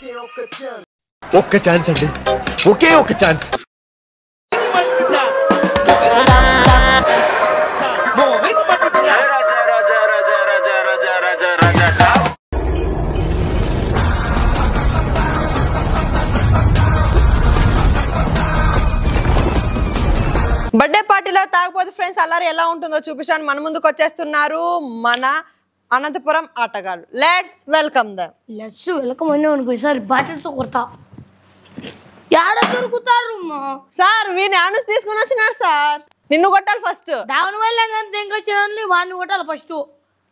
ఒక్క ఛాన్స్ అండి, ఒకే ఒక్క ఛాన్స్. బర్త్డే పార్టీలో తాగపోతే ఫ్రెండ్స్ అల్లరి ఎలా ఉంటుందో చూపించాను. మన ముందుకు వచ్చేస్తున్నారు మన అనంతపురం ఆటగాళ్ళు. Let's welcome them. వెల్కమ్ అని అనుకో, ఈసారి బాటిల్తో కొడతా. యాడ దొరుకుతారు సార్? వీని ఆనుస్ తీసుకుని వచ్చినాడు సార్. నిన్ను కొట్టాలి ఫస్ట్. దాని వల్ల ఇంకొచ్చిన వాడిని కొట్టాలి ఫస్ట్.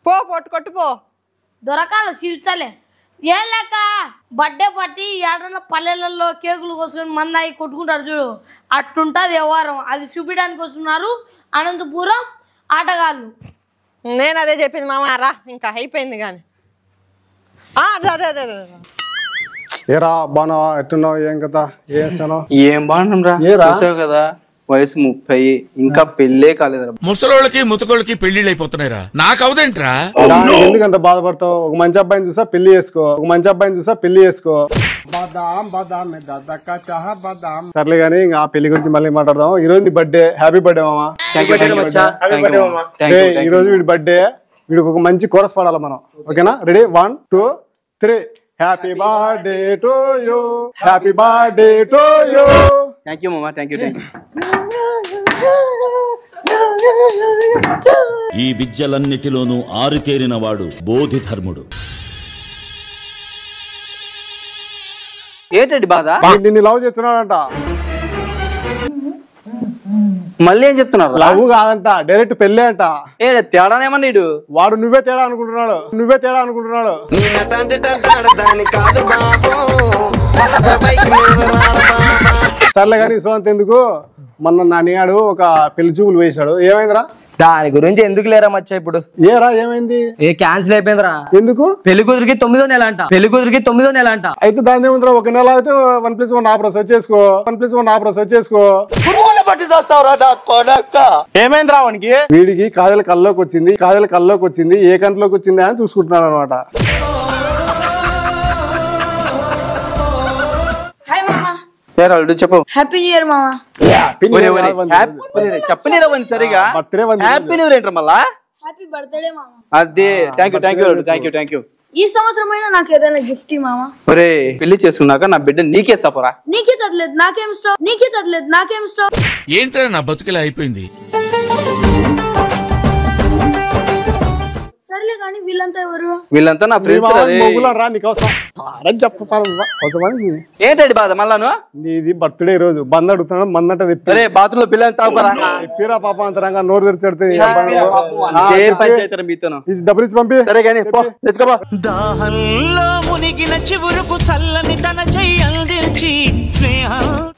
పో కొట్టు పో. దొరకాలి చీల్చాలే. ఏం లేక బర్త్డే పార్టీ ఏడన్నా పల్లెలలో కేకులు కోసుకొని మందాయి కొట్టుకుంటారు చూడు, అట్టుంటది వ్యవహారం. అది చూపించడానికి వస్తున్నారు అనంతపురం ఆటగాళ్ళు. నేను అదే చెప్పింది మామ. రా, ఇంకా అయిపోయింది కానీ. అదే ఏరా బాగున్నావా? ఎట్టున్నావు? ఏం కదా? ఏం బాగున్నాం కదా. వయసు 30, ఇంకా పెళ్ళే కాలేదురా. ముసలోళ్ళకి ముతకోళ్ళకి పెళ్లిళ్ళు అయిపోతున్నాయిరా, నాకు అవదేంట్రా? ఎందుకంత బాధపడతావు? ఒక మంచి అబ్బాయిని చూసా పెళ్లి చేసుకో, ఒక మంచి అబ్బాయిని చూసా పెళ్లి చేసుకో. సర్లే గానీ ఆ పెళ్లి గురించి మళ్ళీ మాట్లాడదాం. ఈ రోజు నీ బర్త్డే. హ్యాపీ బర్త్డే మామా. ఈ రోజు వీడి బర్త్డే. వీడికి ఒక మంచి కోరస్ పాడాలి మనం. ఓకేనా? Ready? 1 2 3. Happy birthday to you, happy birthday to you. Thank you మామా, థ్యాంక్ యూ. ఈ విద్యలన్నిటిలోనూ ఆరుతేరిన వాడు బోధిధర్ముడు. ఏంటండి బాధ? నిన్ను లవ్ చేస్తున్నాడంట. మళ్ళీ ఏం చెప్తున్నారు? లవ్ కాదంట, డైరెక్ట్ పెళ్లి అంట. ఏ తేడానేమన్నా ఇడు? వాడు నువ్వే తేడా అనుకుంటున్నాడు. సర్లే కానీ సోంత ఎందుకు, మొన్న నా నీయాడు ఒక పెళ్లి చూపులు వేసాడు. ఏమైందిరా? దాని గురించి ఎందుకు లేరా మచ్చా ఇప్పుడు. ఏరా ఏమైంది? క్యాన్సిల్ అయిపోయిందిరా. ఎందుకు? పెళ్లి కూతురికి 9వ నెల అంట. అయితే దాని ఏముందిరా, ఒక నెల అయితే 1+1 ఆపరేషన్ సెట్ చేసుకో. ఏమైందిరా వానికి? వీడికి కాజల కల్లోకి వచ్చింది. ఏ కంట్లోకి వచ్చింది అని చూసుకుంటున్నాడు అనమాట. చెప్పు. హ్యాపీ న్యూ ఇయర్ మామా. చెప్పని సరిగా హ్యాపీ న్యూ ఇయర్ మళ్ళా. హ్యాపీ బర్త్డే మామా. అదే థ్యాంక్ యూ. ఈ సంవత్సరం అయినా నాకు ఏదైనా గిఫ్ట్ మామా. ఒరే పెళ్లి చేసుకున్నాక నా బిడ్డ నీకేస్తాపోరా. నీకే కదలేదు నాకేమిస్తావు. ఏంట్రా నా బతుకులా అయిపోయింది. సర్లే కానీ వీళ్ళంతా ఎవరు? వీళ్ళంతా నా ఫ్రెండ్స్. ఏంటండి బాధ మళ్ళాను? నీది బర్త్డే రోజు బంద్ అడుగుతున్నాడు. మందంటే బాత్రూమ్ లో పిల్లలు తాగుతారా? ఎప్పిరా పాప అంతరంగా నోరు తెరిచెడితే డబ్బులు ఇచ్చి పంపి. సరే కానీ తెచ్చుకోబా.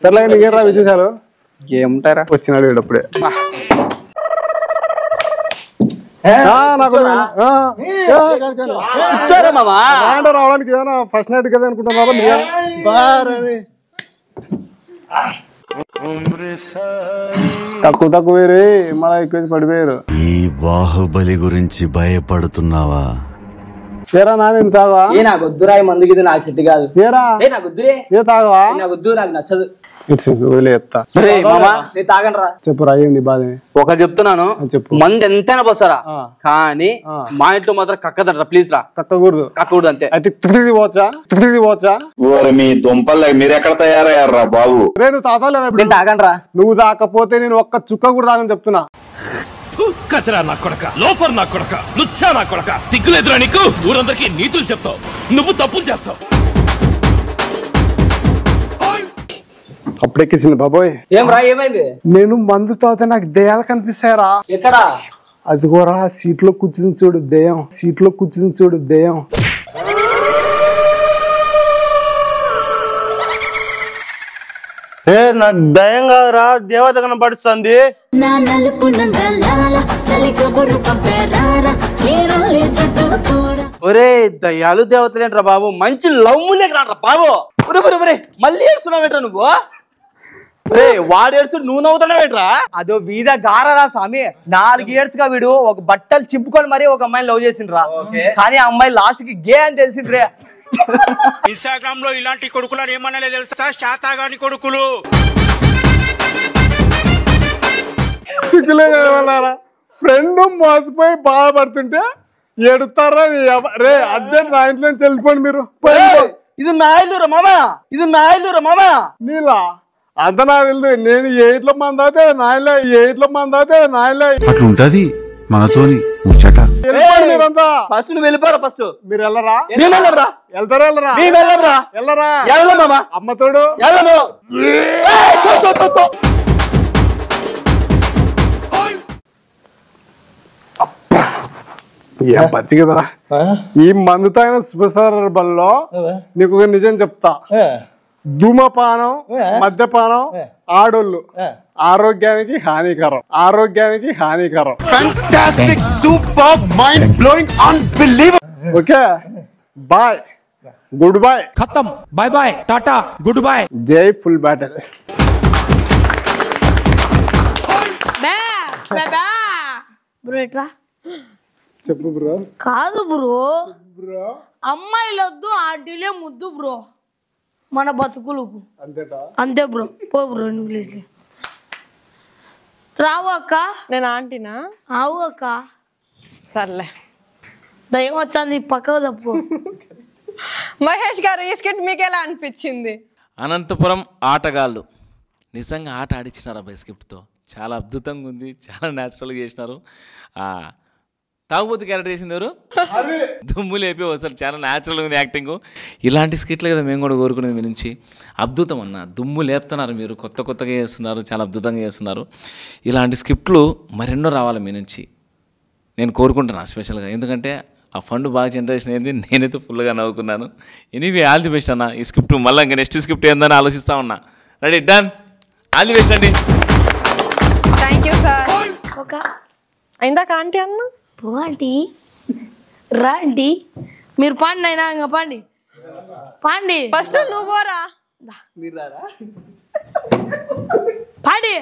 సర్లే నీకేరా విశేషాలు? ఏముంటారా? వచ్చినాడు వీడప్పుడే. రావడానికి ఏదైనా ఫస్ట్ నైట్ కదా అనుకుంటున్నారా? తక్కువ వేరే మళ్ళీ ఎక్కువ పడిపోయారు. ఈ బాహుబలి గురించి భయపడుతున్నావా? ఏరా నాన్న తాగవా? నాకు వద్దురా మందు గిది, నాకు సెట్ కాదు. ఏరా నాకు వద్దురే. తాగవా? నాకు వద్దు, నాకు నచ్చదు. చెప్పురా ఏంది బాధ? ఒక చెప్తున్నాను, మంది ఎంతైనా పోస్తారా కానీ మా ఇంట్లో మాత్రం కక్కదంట. ప్లీజ్ రా. కక్కకూడదు అంతే. పోవచ్చా? మీ దుంపల్ మీరెక్కడ తయారయ్యారా బాబు? నువ్వు తాగనరా? నువ్వు తాకపోతే నేను ఒక్క చుక్క కూడా తాగని చెప్తున్నా. కచరా నా కొడక, లోఫర్ నా కొడక, లుచ్చా నా కొడక, తిగ్గులేదురా నీకు? ఊరందరికీ నీతులు చెప్తావు, నువ్వు తప్పులు చేస్తావు. అప్పుడెక్కేసింది బాబోయ్. ఏమైంది? నేను మందు తాగితే నాకు దెయ్యాలు కనిపిస్తాయరా. ఎక్కడా? అదిగోరా సీట్లో కూర్చుని చూడు దెయ్యం. నాకు దయం కాదురా, దేవత కనపడుతుంది. ఒరే దయ్యాలు దేవతలేంట్రా బాబు, మంచి లవ్ ముందేరా బాబు. మళ్ళీ ఏడుస్తున్నావేట్రా నువ్వు? వాడు ఏడ్చు నువ్వు నవ్వుతున్నావేట్రా? అదో వీధ గారరా స్వామి. 4 years గా వీడు ఒక బట్టలు చింపుకొని మరీ ఒక అమ్మాయిని లవ్ చేసిండ్రా. కానీ ఆ అమ్మాయి లాస్ట్ కి గే అని తెలిసిందిరే. ఇన్స్టాగ్రామ్ లో ఇలాంటి కొడుకులను ఏమన్నా తెలుసా? శాతాగాని కొడుకులు. ఫ్రెండ్ మోసపోయి బాధపడుతుంటే ఎడుతారా రే అర్జెంట్ నా ఇంట్లో వెళ్ళిపోండి మీరు. ఇది నా ఇల్లు రా మామ, ఇది నా ఇల్లు రా మామ. నీలా అంత నాకు తెలియదు. నేను ఏట్లో మంది అయితే నాయలే, ఏట్లో మంది అయితే నాయలే. అట్లుంటది మనతోని ముచ్చట. మీరంతా ఫస్ట్ నువ్వు వెళ్ళిపోరా. ఫస్ట్ మీరు వెళ్ళరా? వెళ్తారా? వెళ్ళరా? వెళ్ళరా మామ. అమ్మతోడు ఏం పచ్చి కదరా. ఈ మందు తాగిన శుభసందర్భంలో నీకు ఒక నిజం చెప్తా. ధూమపానం, మద్యపానం ఆడోళ్ళు ఆరోగ్యానికి హానికరం. ఓకే బాయ్, గుడ్ బాయ్, ఖతం, bye bye, tata, good bye. జై ఫుల్ బ్యాటిల్. బ్రో ఎట్రా చెప్పు బ్రో. కాదు బ్రో, అమ్మాయిలు వద్దు ఆంటీలే ముద్దు బ్రో మన బతుకులకు. అంతే బ్రో. పో బ్రో నువ్వు ప్లీజ్. రావు అక్క. నేను ఆంటీనా? ఆవు అక్క. సర్లే దయ్యం వచ్చింది పక్కకు తప్పు. మహేష్ గారు ఈ స్కిట్ మీకు ఎలా అనిపించింది? అనంతపురం ఆటగాళ్ళు నిజంగా ఆట ఆడిచ్చినారు అబ్బాయి స్క్రిప్ట్తో. చాలా అద్భుతంగా ఉంది, చాలా న్యాచురల్గా చేసినారు. తాగుబోతు క్యారెక్టర్ చేసింది ఎవరు? దుమ్ము లేపి అసలు చాలా న్యాచురల్గా ఉంది యాక్టింగ్. ఇలాంటి స్కిట్లు కదా మేము కూడా కోరుకునేది మీ నుంచి. అద్భుతం అన్న, దుమ్ము లేపుతున్నారు మీరు, కొత్తగా చేస్తున్నారు, చాలా అద్భుతంగా చేస్తున్నారు. ఇలాంటి స్క్రిప్ట్లు మరెన్నో రావాలి మీ నుంచి నేను కోరుకుంటున్నాను స్పెషల్గా. ఎందుకంటే ఆ ఫండ్ బాగా జనరేషన్ అయింది, నేనైతే ఫుల్గా నవ్వుకున్నాను. ఎనీవే ఆల్ ది బెస్ట్ అన్న. ఈ స్క్రిప్ట్ మళ్ళీ ఇంకా నెక్స్ట్ స్క్రిప్ట్ ఏందని ఆలోచిస్తూ ఉన్నా. Ready, done, all the best అండి. Thank you sir. ఒక ఇందాక ఆంటీ అన్న ఆంటీ రాండి, మీరు పాండి అయినా ఇంకా పాండి పాండి. ఫస్ట్ నువ్వు పోరా. మీరు రారా? పాడి.